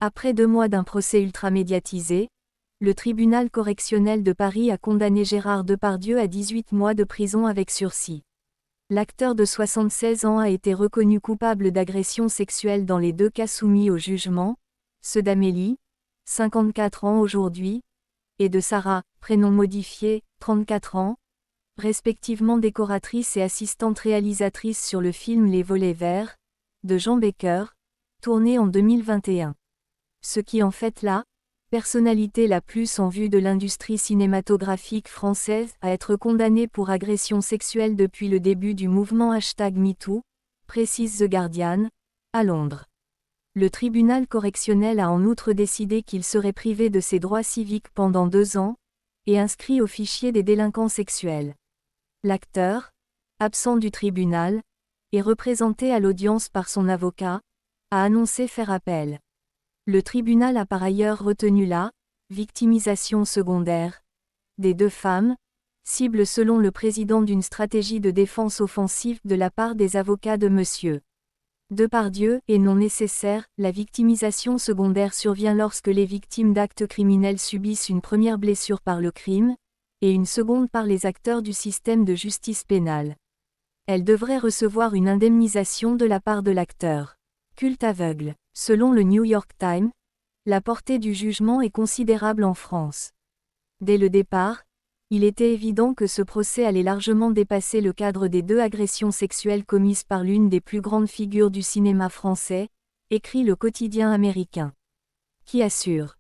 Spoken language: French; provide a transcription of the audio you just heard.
Après 2 mois d'un procès ultra-médiatisé, le tribunal correctionnel de Paris a condamné Gérard Depardieu à 18 mois de prison avec sursis. L'acteur de 76 ans a été reconnu coupable d'agression sexuelle dans les 2 cas soumis au jugement, ceux d'Amélie, 54 ans aujourd'hui, et de Sarah, prénom modifié, 34 ans, respectivement décoratrice et assistante réalisatrice sur le film Les Volets Verts, de Jean Becker, tourné en 2021. Ce qui en fait la personnalité la plus en vue de l'industrie cinématographique française à être condamnée pour agression sexuelle depuis le début du mouvement #MeToo, précise The Guardian, à Londres. Le tribunal correctionnel a en outre décidé qu'il serait privé de ses droits civiques pendant 2 ans, et inscrit au fichier des délinquants sexuels. L'acteur, absent du tribunal, et représenté à l'audience par son avocat, a annoncé faire appel. Le tribunal a par ailleurs retenu la victimisation secondaire des 2 femmes, cible selon le président d'une stratégie de défense offensive de la part des avocats de M. Depardieu est non nécessaire. La victimisation secondaire survient lorsque les victimes d'actes criminels subissent une première blessure par le crime, et une seconde par les acteurs du système de justice pénale. Elle devrait recevoir une indemnisation de la part de l'acteur. Culte aveugle. Selon le New York Times, la portée du jugement est considérable en France. Dès le départ, il était évident que ce procès allait largement dépasser le cadre des 2 agressions sexuelles commises par l'une des plus grandes figures du cinéma français, écrit le quotidien américain. Qui assure.